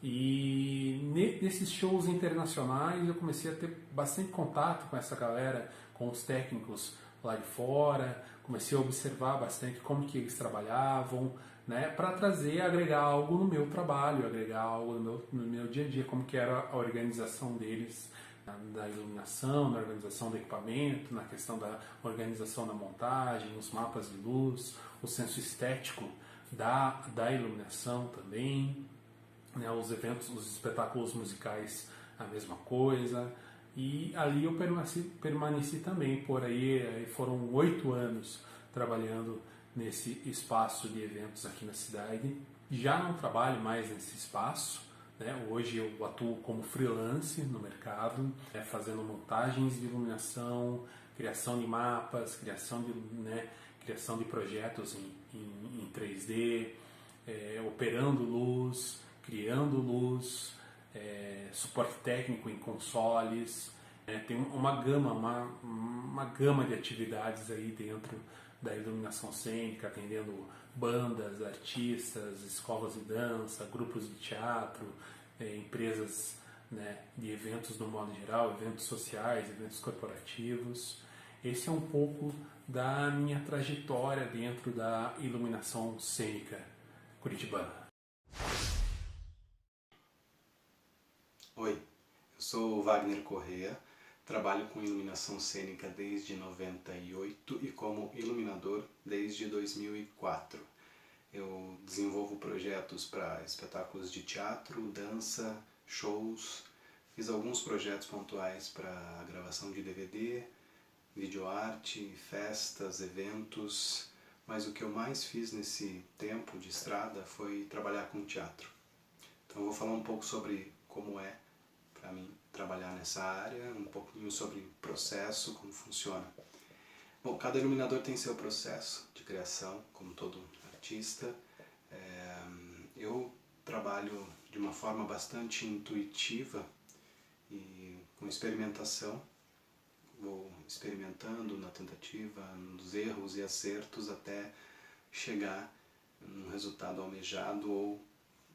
E nesses shows internacionais eu comecei a ter bastante contato com essa galera, com os técnicos lá de fora, comecei a observar bastante como que eles trabalhavam, né, para agregar algo no meu trabalho, agregar algo no meu dia a dia, como que era a organização deles, da iluminação, na organização do equipamento, na questão da organização da montagem, os mapas de luz, o senso estético da iluminação também, né, os eventos, os espetáculos musicais, a mesma coisa. E ali eu permaneci também, por aí foram 8 anos trabalhando nesse espaço de eventos aqui na cidade. Já não trabalho mais nesse espaço, né? Hoje eu atuo como freelance no mercado, fazendo montagens de iluminação, criação de mapas, criação de projetos em 3D, operando luz, criando luz, suporte técnico em consoles, tem uma gama de atividades aí dentro da iluminação cênica, atendendo bandas, artistas, escolas de dança, grupos de teatro, empresas, né, de eventos no modo geral, eventos sociais, eventos corporativos. Esse é um pouco da minha trajetória dentro da iluminação cênica curitibana. Oi, eu sou o Wagner Correa, trabalho com iluminação cênica desde 98 e como iluminador desde 2004. Eu desenvolvo projetos para espetáculos de teatro, dança, shows, fiz alguns projetos pontuais para gravação de DVD, videoarte, festas, eventos, mas o que eu mais fiz nesse tempo de estrada foi trabalhar com teatro. Então eu vou falar um pouco sobre como é para mim trabalhar nessa área, um pouquinho sobre o processo, como funciona. Bom, cada iluminador tem seu processo de criação, como todo artista. Eu trabalho de uma forma bastante intuitiva e com experimentação. Vou experimentando na tentativa, nos erros e acertos até chegar num resultado almejado ou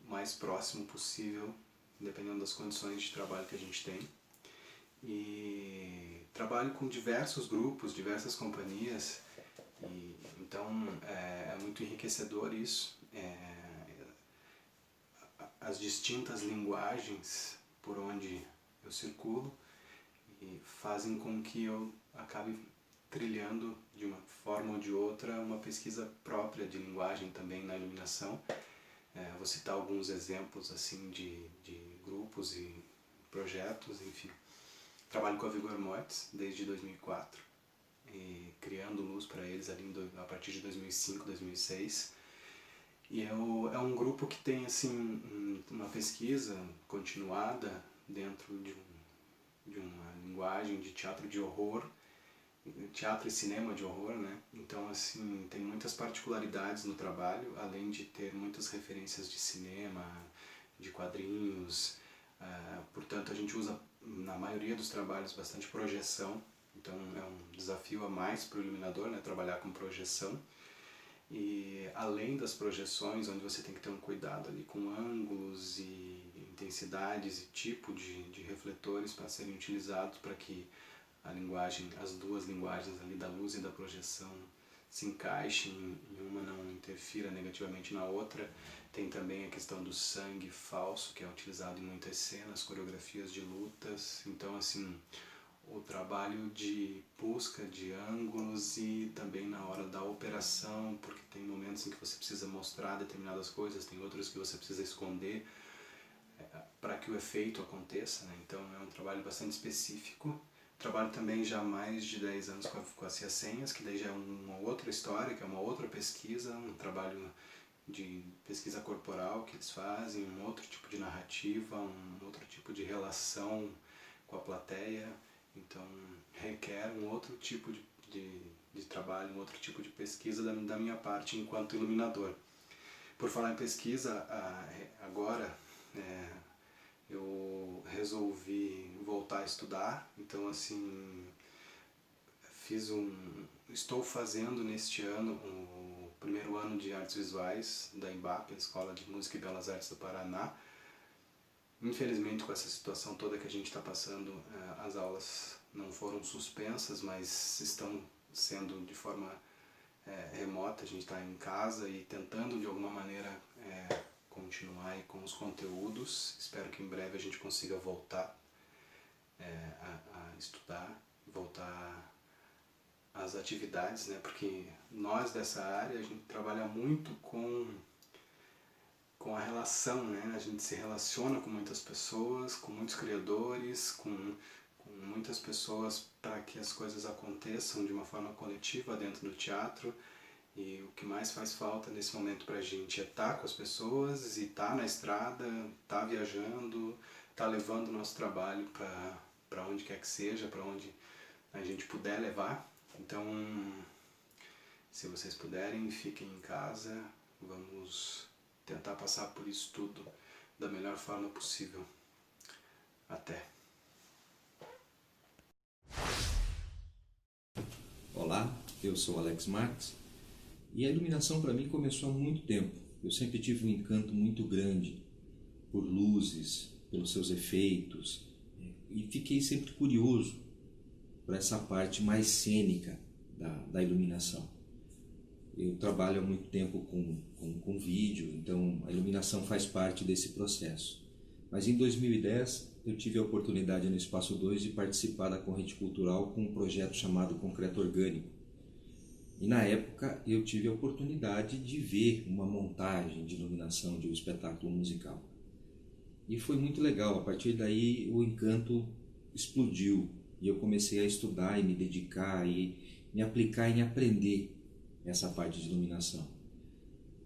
mais próximo possível, dependendo das condições de trabalho que a gente tem. E trabalho com diversos grupos, diversas companhias, e então é muito enriquecedor isso. As distintas linguagens por onde eu circulo e fazem com que eu acabe trilhando de uma forma ou de outra uma pesquisa própria de linguagem também na iluminação. Vou citar alguns exemplos assim de grupos e projetos, enfim. Trabalho com a Vigor Mortis desde 2004 e criando luz para eles ali a partir de 2005, 2006. E é um grupo que tem assim uma pesquisa continuada dentro de uma linguagem de teatro de horror, teatro e cinema de horror, né? Então, assim, tem muitas particularidades no trabalho, além de ter muitas referências de cinema, de quadrinhos. Portanto, a gente usa, na maioria dos trabalhos, bastante projeção. então é um desafio a mais para o iluminador, né, trabalhar com projeção. E além das projeções, onde você tem que ter um cuidado ali com ângulos e intensidades e tipo de refletores para serem utilizados para que a linguagem, as duas linguagens ali da luz e da projeção se encaixem e uma não interfira negativamente na outra. Tem também a questão do sangue falso, que é utilizado em muitas cenas, coreografias de lutas. Então, assim, o trabalho de busca de ângulos e também na hora da operação, porque tem momentos em que você precisa mostrar determinadas coisas, tem outros que você precisa esconder para que o efeito aconteça, né? Então é um trabalho bastante específico. Trabalho também já há mais de 10 anos com as senhas, que daí já é uma outra história, que é uma outra pesquisa, um trabalho de pesquisa corporal que eles fazem, um outro tipo de narrativa, um outro tipo de relação com a plateia. Então requer um outro tipo de trabalho, um outro tipo de pesquisa da minha parte enquanto iluminador. Por falar em pesquisa, agora eu resolvi voltar a estudar, então assim, estou fazendo neste ano o primeiro ano de artes visuais da EMBAP, a Escola de Música e Belas Artes do Paraná. Infelizmente, com essa situação toda que a gente está passando, as aulas não foram suspensas, mas estão sendo de forma remota. A gente está em casa e tentando de alguma maneira continuar aí com os conteúdos. Espero que em breve a gente consiga voltar a estudar, voltar às atividades, né? Porque nós dessa área, a gente trabalha muito com a relação, né? A gente se relaciona com muitas pessoas, com muitos criadores, com muitas pessoas para que as coisas aconteçam de uma forma coletiva dentro do teatro. E o que mais faz falta nesse momento para a gente é estar com as pessoas e estar na estrada, estar viajando, estar levando o nosso trabalho para onde quer que seja, para onde a gente puder levar. Então, se vocês puderem, fiquem em casa, vamos tentar passar por isso tudo da melhor forma possível. Até! Olá, eu sou Alex Marques e a iluminação para mim começou há muito tempo. Eu sempre tive um encanto muito grande por luzes, pelos seus efeitos e fiquei sempre curioso por essa parte mais cênica da iluminação. Eu trabalho há muito tempo com vídeo, então a iluminação faz parte desse processo. Mas em 2010 eu tive a oportunidade no Espaço 2 de participar da corrente cultural com um projeto chamado Concreto Orgânico. E na época eu tive a oportunidade de ver uma montagem de iluminação de um espetáculo musical. E foi muito legal, a partir daí o encanto explodiu e eu comecei a estudar e me dedicar e me aplicar em aprender essa parte de iluminação.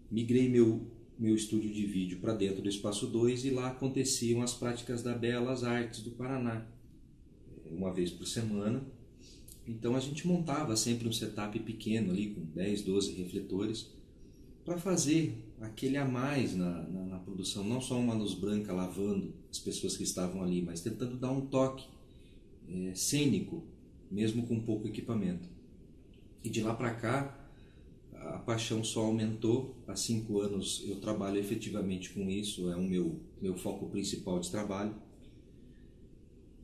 Migrei meu estúdio de vídeo para dentro do Espaço 2 e lá aconteciam as práticas da Belas Artes do Paraná, uma vez por semana. Então a gente montava sempre um setup pequeno ali com 10, 12 refletores para fazer aquele a mais na produção, não só uma luz branca lavando as pessoas que estavam ali, mas tentando dar um toque cênico, mesmo com pouco equipamento. E de lá para cá a paixão só aumentou. Há 5 anos eu trabalho efetivamente com isso, é o meu foco principal de trabalho.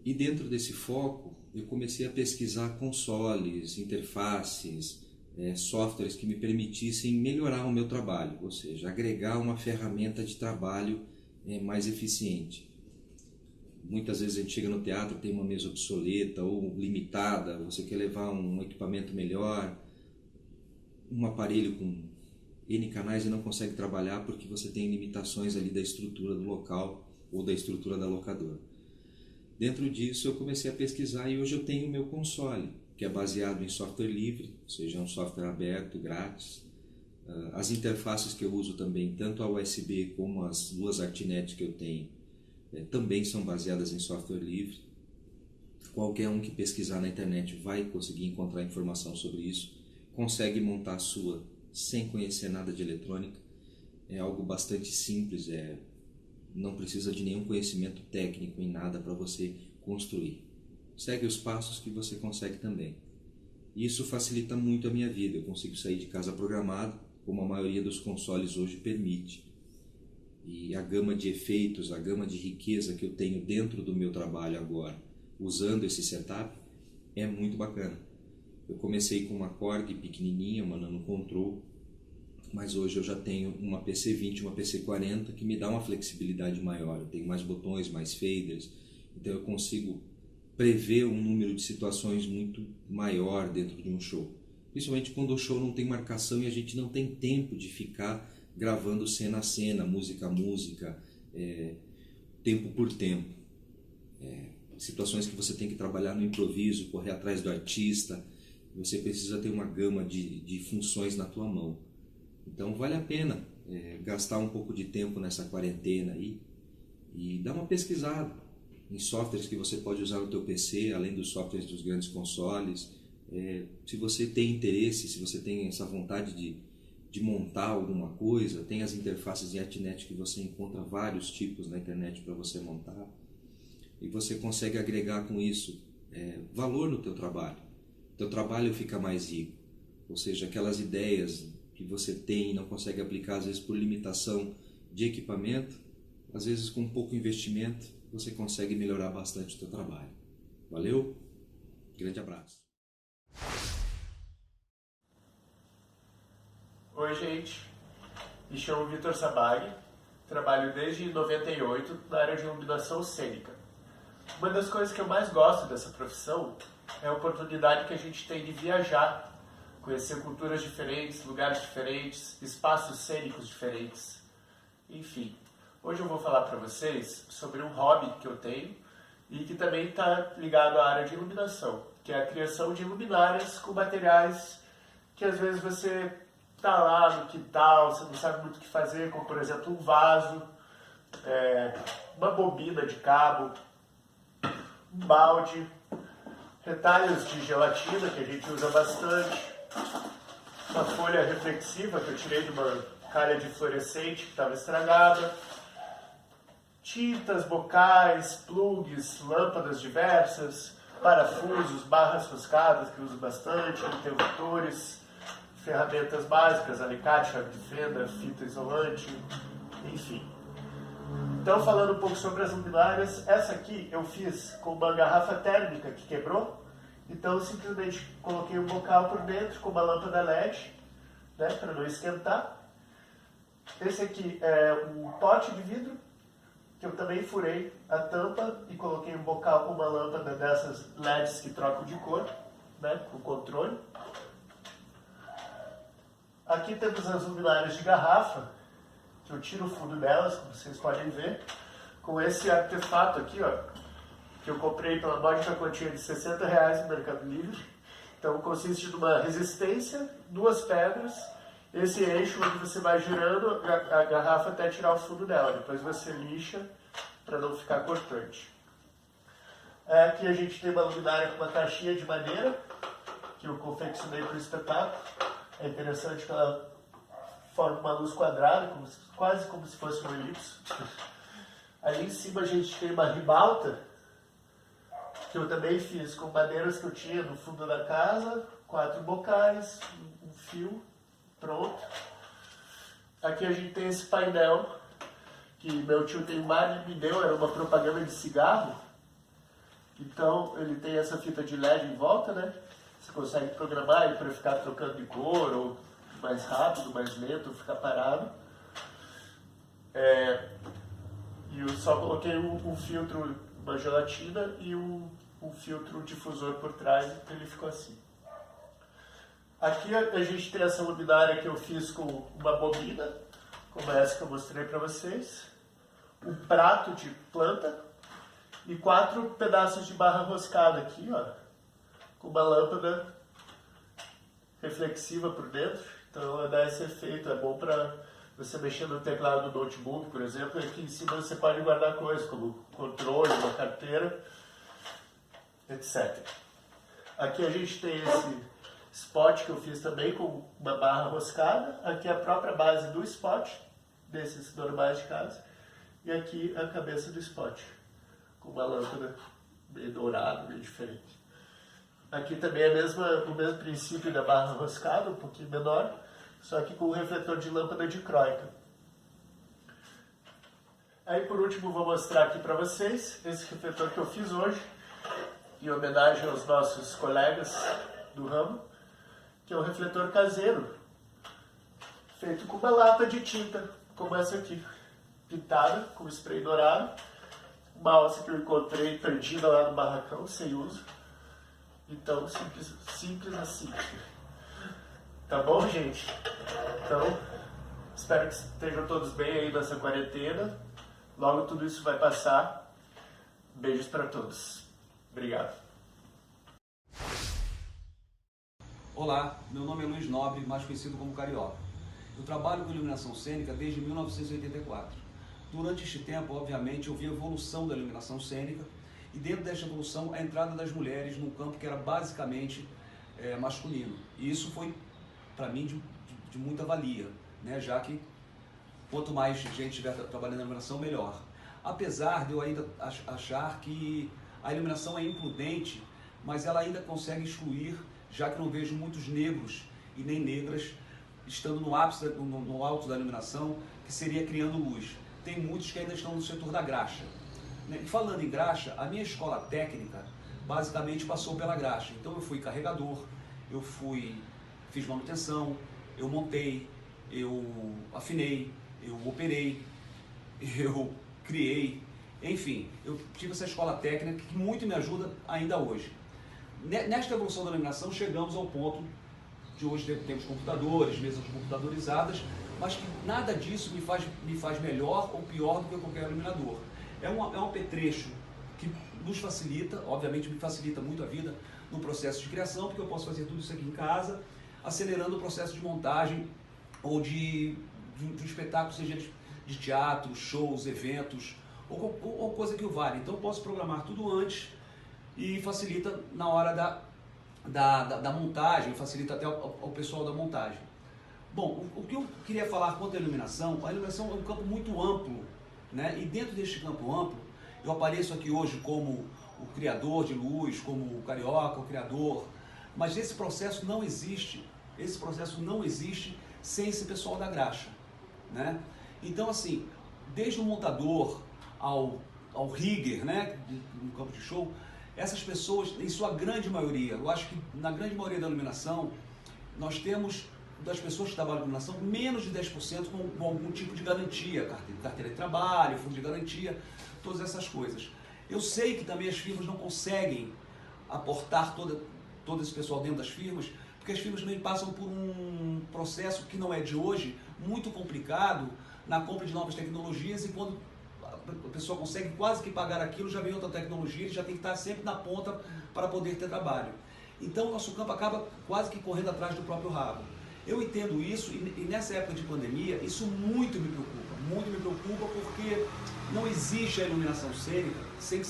E dentro desse foco eu comecei a pesquisar consoles, interfaces, softwares que me permitissem melhorar o meu trabalho, ou seja, agregar uma ferramenta de trabalho mais eficiente. Muitas vezes a gente chega no teatro, tem uma mesa obsoleta ou limitada, você quer levar um equipamento melhor, um aparelho com N canais e não consegue trabalhar porque você tem limitações ali da estrutura do local ou da estrutura da locadora. Dentro disso eu comecei a pesquisar e hoje eu tenho o meu console, que é baseado em software livre, ou seja, é um software aberto, grátis. As interfaces que eu uso também, tanto a USB como as duas Artnet que eu tenho, também são baseadas em software livre. Qualquer um que pesquisar na internet vai conseguir encontrar informação sobre isso. Consegue montar a sua sem conhecer nada de eletrônica. É algo bastante simples, não precisa de nenhum conhecimento técnico em nada para você construir. segue os passos que você consegue também. Isso facilita muito a minha vida, eu consigo sair de casa programado, como a maioria dos consoles hoje permite. E a gama de efeitos, a gama de riqueza que eu tenho dentro do meu trabalho agora, usando esse setup, é muito bacana. Eu comecei com uma Korg pequenininha, uma Nano Control, mas hoje eu já tenho uma PC20, uma PC40 que me dá uma flexibilidade maior. Eu tenho mais botões, mais faders, então eu consigo prever um número de situações muito maior dentro de um show. Principalmente quando o show não tem marcação e a gente não tem tempo de ficar gravando cena a cena, música a música, tempo por tempo. Situações que você tem que trabalhar no improviso, correr atrás do artista, você precisa ter uma gama de funções na tua mão. Então vale a pena gastar um pouco de tempo nessa quarentena aí e dar uma pesquisada em softwares que você pode usar no teu PC, além dos softwares dos grandes consoles. Se você tem interesse, se você tem essa vontade de montar alguma coisa, tem as interfaces de ArtNet que você encontra vários tipos na internet para você montar. E você consegue agregar com isso valor no teu trabalho. Teu trabalho fica mais rico. Ou seja, aquelas ideias que você tem e não consegue aplicar, às vezes por limitação de equipamento, às vezes com pouco investimento, você consegue melhorar bastante o teu trabalho. Valeu? Grande abraço. Oi, gente. Me chamo Vitor Sabag. Trabalho desde 98 na área de iluminação cênica. Uma das coisas que eu mais gosto dessa profissão é a oportunidade que a gente tem de viajar, conhecer culturas diferentes, lugares diferentes, espaços cênicos diferentes. Enfim, hoje eu vou falar para vocês sobre um hobby que eu tenho e que também está ligado à área de iluminação, que é a criação de luminárias com materiais que às vezes você está lá no quintal, você não sabe muito o que fazer, como por exemplo um vaso, uma bobina de cabo, um balde, retalhos de gelatina que a gente usa bastante, uma folha reflexiva que eu tirei de uma calha de fluorescente que estava estragada, tintas, bocais, plugs, lâmpadas diversas, parafusos, barras roscadas que eu uso bastante, interruptores, ferramentas básicas, alicate, chave de fenda, fita isolante, enfim. Então, falando um pouco sobre as luminárias, essa aqui eu fiz com uma garrafa térmica que quebrou. Então, eu simplesmente coloquei um bocal por dentro com uma lâmpada LED, né, para não esquentar. Esse aqui é um pote de vidro, que eu também furei a tampa e coloquei um bocal com uma lâmpada dessas LEDs que trocam de cor, né, com controle. Aqui temos as luminárias de garrafa, que eu tiro o fundo delas, como vocês podem ver, com esse artefato aqui, ó, que eu comprei pela módica quantia de R$60 no Mercado Livre. Então consiste numa resistência, duas pedras, esse eixo onde você vai girando a garrafa até tirar o fundo dela. Depois você lixa para não ficar cortante. Aqui a gente tem uma luminária com uma caixinha de madeira, que eu confeccionei para o espetáculo. É interessante que ela forma uma luz quadrada, quase como se fosse um elipse. Ali em cima a gente tem uma ribalta, que eu também fiz com madeiras que eu tinha no fundo da casa, 4 bocais, um fio, pronto. Aqui a gente tem esse painel, que meu tio me deu, era uma propaganda de cigarro. Então ele tem essa fita de LED em volta, né? Você consegue programar ele para ficar trocando de cor, ou mais rápido, mais lento, ficar parado. E eu só coloquei um filtro, uma gelatina e um filtro difusor por trás, e ele ficou assim. Aqui a gente tem essa luminária que eu fiz com uma bobina, como essa que eu mostrei para vocês, um prato de planta e 4 pedaços de barra roscada aqui, ó, com uma lâmpada reflexiva por dentro. Então ela dá esse efeito, é bom para você mexer no teclado do notebook, por exemplo, e aqui em cima você pode guardar coisas como controle, uma carteira, etc. Aqui a gente tem esse spot que eu fiz também com uma barra roscada, aqui é a própria base do spot, desses normais de casa, e aqui a cabeça do spot, com uma lâmpada meio dourado, meio diferente. Aqui também é o mesmo princípio da barra roscada, um pouquinho menor, só que com o refletor de lâmpada dicróica. Aí por último vou mostrar aqui para vocês esse refletor que eu fiz hoje, em homenagem aos nossos colegas do ramo, que é um refletor caseiro, feito com uma lata de tinta, como essa aqui, pintada com spray dourado, uma alça que eu encontrei perdida lá no barracão, sem uso. Então, simples assim. Tá bom, gente? Então, espero que estejam todos bem aí nessa quarentena. Logo tudo isso vai passar. Beijos para todos. Obrigado. Olá, meu nome é Luiz Nobre, mais conhecido como Carioca. Eu trabalho com iluminação cênica desde 1984. Durante este tempo, obviamente, eu vi a evolução da iluminação cênica e dentro desta evolução a entrada das mulheres num campo que era basicamente masculino. E isso foi, para mim, de muita valia, né? Já que quanto mais gente estiver trabalhando na iluminação, melhor. Apesar de eu ainda achar que a iluminação é imprudente, mas ela ainda consegue excluir, já que não vejo muitos negros e nem negras estando no ápice, no alto da iluminação, que seria criando luz. Tem muitos que ainda estão no setor da graxa. E falando em graxa, a minha escola técnica basicamente passou pela graxa. Então eu fui carregador, fiz manutenção, eu montei, eu afinei, eu operei, eu criei, enfim, eu tive essa escola técnica que muito me ajuda ainda hoje. Nesta evolução da iluminação chegamos ao ponto de hoje temos computadores, mesas computadorizadas, mas que nada disso me faz melhor ou pior do que qualquer iluminador. É um apetrecho que nos facilita, obviamente me facilita muito a vida no processo de criação, porque eu posso fazer tudo isso aqui em casa, acelerando o processo de montagem ou de um espetáculo, seja de teatro, shows, eventos, ou coisa que o valha. Então eu posso programar tudo antes e facilita na hora da montagem, facilita até ao pessoal da montagem. Bom, o que eu queria falar quanto à iluminação, a iluminação é um campo muito amplo, né? E dentro deste campo amplo, eu apareço aqui hoje como o criador de luz, como o Carioca, o criador, mas esse processo não existe sem esse pessoal da graxa, né? Então, assim, desde o montador ao rigger, né, no campo de show, essas pessoas, em sua grande maioria, eu acho que na grande maioria da iluminação, nós temos, das pessoas que trabalham com iluminação, menos de 10% com algum tipo de garantia, carteira de trabalho, fundo de garantia, todas essas coisas. Eu sei que também as firmas não conseguem aportar todo esse pessoal dentro das firmas, porque as firmas também passam por um processo que não é de hoje, muito complicado, na compra de novas tecnologias, e quando a pessoa consegue quase que pagar aquilo, já vem outra tecnologia, ele já tem que estar sempre na ponta para poder ter trabalho. Então o nosso campo acaba quase que correndo atrás do próprio rabo. Eu entendo isso e nessa época de pandemia, isso muito me preocupa porque não existe a iluminação cênica sem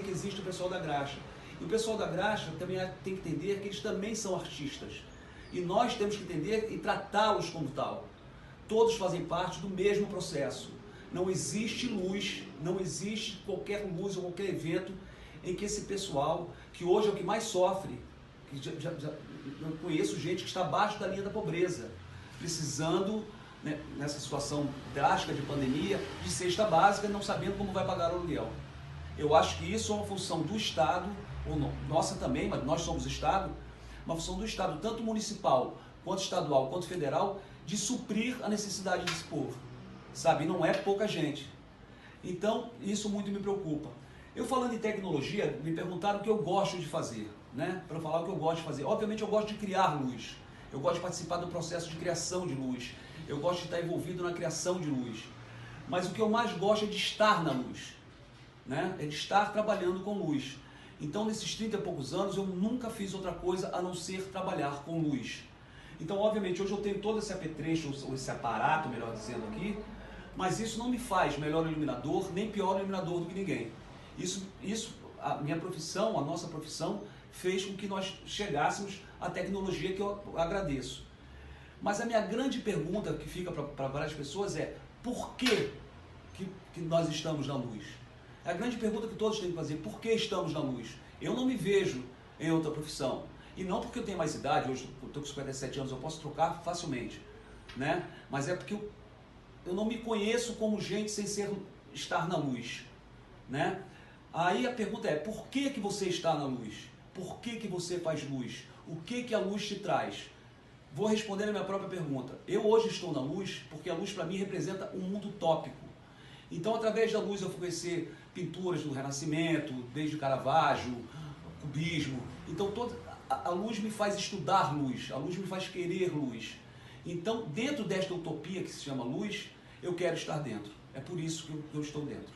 que exista o pessoal da graxa. E o pessoal da graxa também tem que entender que eles também são artistas. E nós temos que entender e tratá-los como tal. Todos fazem parte do mesmo processo. Não existe luz, não existe qualquer luz ou qualquer evento em que esse pessoal, que hoje é o que mais sofre, que eu conheço gente que está abaixo da linha da pobreza, precisando, né, nessa situação drástica de pandemia, de cesta básica, não sabendo como vai pagar o aluguel. Eu acho que isso é uma função do Estado, ou não, nossa também, mas nós somos Estado, uma função do Estado, tanto municipal, quanto estadual, quanto federal, de suprir a necessidade desse povo, sabe? Não é pouca gente. Então, isso muito me preocupa. Eu falando em tecnologia, me perguntaram o que eu gosto de fazer, né? Para falar o que eu gosto de fazer. Obviamente eu gosto de criar luz, eu gosto de participar do processo de criação de luz, eu gosto de estar envolvido na criação de luz. Mas o que eu mais gosto é de estar na luz, né? É de estar trabalhando com luz. Então, nesses 30 e poucos anos, eu nunca fiz outra coisa a não ser trabalhar com luz. Então, obviamente, hoje eu tenho todo esse apetrecho, ou esse aparato, melhor dizendo aqui, mas isso não me faz melhor iluminador, nem pior iluminador do que ninguém. A minha profissão, a nossa profissão, fez com que nós chegássemos à tecnologia que eu agradeço. Mas a minha grande pergunta que fica para várias pessoas é: por que nós estamos na luz? A grande pergunta que todos têm que fazer, por que estamos na luz? Eu não me vejo em outra profissão. E não porque eu tenho mais idade, hoje eu estou com 57 anos, eu posso trocar facilmente, né? Mas é porque eu não me conheço como gente sem estar na luz, né? Aí a pergunta é, por que que você está na luz? Por que que você faz luz? O que que a luz te traz? Vou responder a minha própria pergunta. Eu hoje estou na luz porque a luz para mim representa um mundo utópico. Então, através da luz eu fui conhecer pinturas do Renascimento, desde Caravaggio, cubismo. Então, a luz me faz estudar luz, a luz me faz querer luz. Então, dentro desta utopia que se chama luz, eu quero estar dentro. É por isso que eu estou dentro.